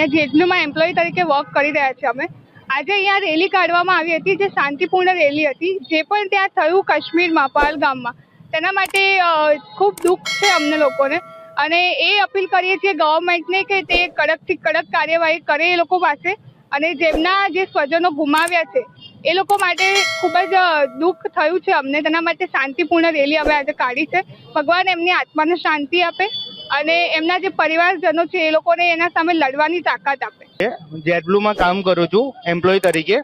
અહીંયા જેટલુંમાં એમ્પ્લોય તરીકે વર્ક કરી રહ્યા છીએ અમે. આજે અહીંયા રેલી કાઢવામાં આવી હતી, જે શાંતિપૂર્ણ રેલી હતી. જે પણ ત્યાં થયું કાશ્મીરમાં પહલગામમાં, તેના માટે ખૂબ દુઃખ છે અમને લોકોને, અને એ અપીલ કરીએ છીએ ગવર્મેન્ટને કે તે કડકથી કડક કાર્યવાહી કરે એ લોકો પાસે, અને જેમના જે સ્વજનો ગુમાવ્યા છે એ લોકો માટે ખૂબ જ દુઃખ થયું છે અમને. તેના માટે શાંતિપૂર્ણ રેલી અમે આજે કાઢી છે. ભગવાન એમની આત્માને શાંતિ આપે અને એમના જે પરિવારજનો છે એ લોકોને એના સામે લડવાની તાકાત આપે. જેટબ્લુમાં કામ કરું છું એમ્પ્લોય તરીકે.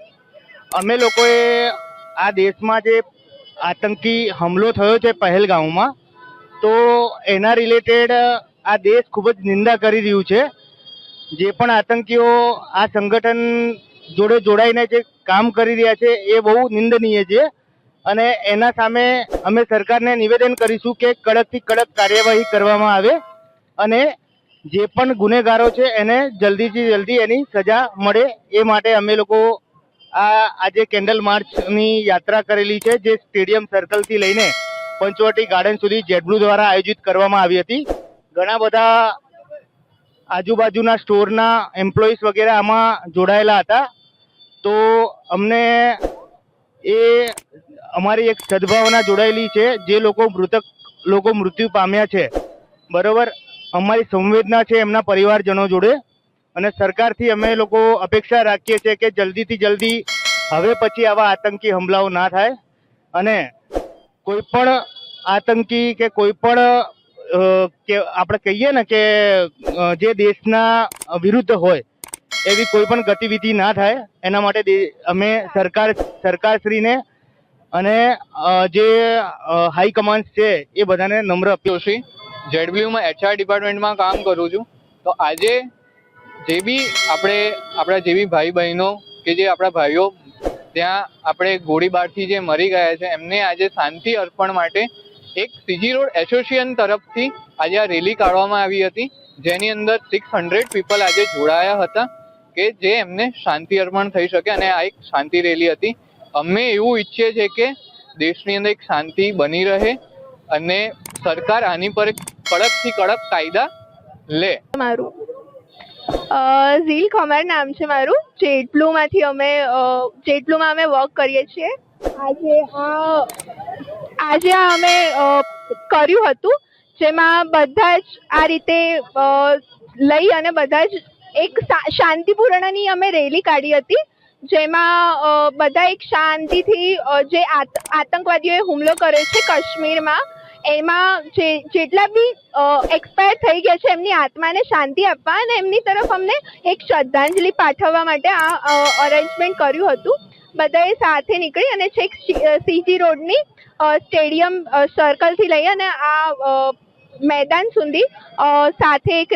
અમે લોકોએ આ દેશમાં જે આતંકી હુમલો થયો છે પહેલગામમાં, તો એના રિલેટેડ આ દેશ ખૂબ જ નિંદા કરી રહ્યું છે. જે પણ આતંકીઓ આ સંગઠન જોડે જોડાઈને જે કામ કરી રહ્યા છે એ બહુ નિંદનીય છે, અને એના સામે અમે સરકારને નિવેદન કરીશું કે કડકથી કડક કાર્યવાહી કરવામાં આવે અને જે પણ ગુનેગારો છે એને જલ્દીથી જલ્દી એની સજા મળે. એ માટે અમે લોકો આજે કેન્ડલ માર્ચની યાત્રા કરેલી છે, જે સ્ટેડિયમ સર્કલથી લઈને પંચવટી ગાર્ડન સુધી જેટબ્લુ દ્વારા આયોજિત કરવામાં આવી હતી. ઘણા બધા આજુબાજુના સ્ટોરના એમ્પ્લોઈઝ વગેરે આમાં જોડાયેલા હતા. તો અમને એ અમારી એક સદભાવના જોડાયેલી છે. જે લોકો મૃત્યુ પામ્યા છે, બરોબર, અમારી સંવેદના છે એમના પરિવારજનો જોડે, અને સરકારથી અમે લોકો અપેક્ષા રાખીએ છીએ કે જલ્દીથી જલ્દી હવે પછી આવા આતંકી હુમલાઓ ના થાય, અને કોઈ પણ આતંકી કે કોઈ પણ કે આપણે કહીએ ને કે જે દેશના વિરુદ્ધ હોય એવી કોઈ પણ ગતિવિધિ ના થાય, એના માટે અમે સરકારશ્રીને અને જે હાઈકમાન્ડ છે એ બધાને નમ્ર અપીલ છે. જેડબ્લ્યુમાં HR ડિપાર્ટમેન્ટમાં કામ કરું છું. તો આજે જે બી આપણા જે બી ભાઈ બહેનો કે જે આપણા ભાઈઓ ત્યાં આપણે ગોળીબારથી જે મરી ગયા છે, એમને આજે શાંતિ અર્પણ માટે એક CG રોડ એસોસિએશન તરફથી આજે આ રેલી કાઢવામાં આવી હતી, જેની અંદર 600 પીપલ આજે જોડાયા હતા કે જે એમને શાંતિ અર્પણ થઈ શકે, અને આ એક શાંતિ રેલી હતી. અમે એવું ઈચ્છીએ છીએ કે દેશની અંદર એક શાંતિ બની રહે અને સરકાર આની પર કડકથી કડક કાયદા લે. મારું ઝીલ ખમાર નામ છે મારું. જેટબ્લુમાં અમે વર્ક કરીએ છીએ. આજે અમે કર્યું હતું, જેમાં બધા જ આ રીતે લઈ અને બધા જ એક શાંતિપૂર્ણની અમે રેલી કાઢી હતી, જેમાં બધા એક શાંતિથી જે આતંકવાદીઓએ હુમલો કર્યો છે કાશ્મીરમાં, એમાં જેટલા બી એક્સપાયર થઈ ગયા છે એમની આત્માને શાંતિ આપવા અને એમની તરફ અમને એક શ્રદ્ધાંજલિ પાઠવવા માટે આ અરેન્જમેન્ટ કર્યું હતું. બધાએ સાથે નીકળી અને છેક CG રોડની સ્ટેડિયમ સર્કલથી લઈ અને આ મેદાન સુધી સાથે એક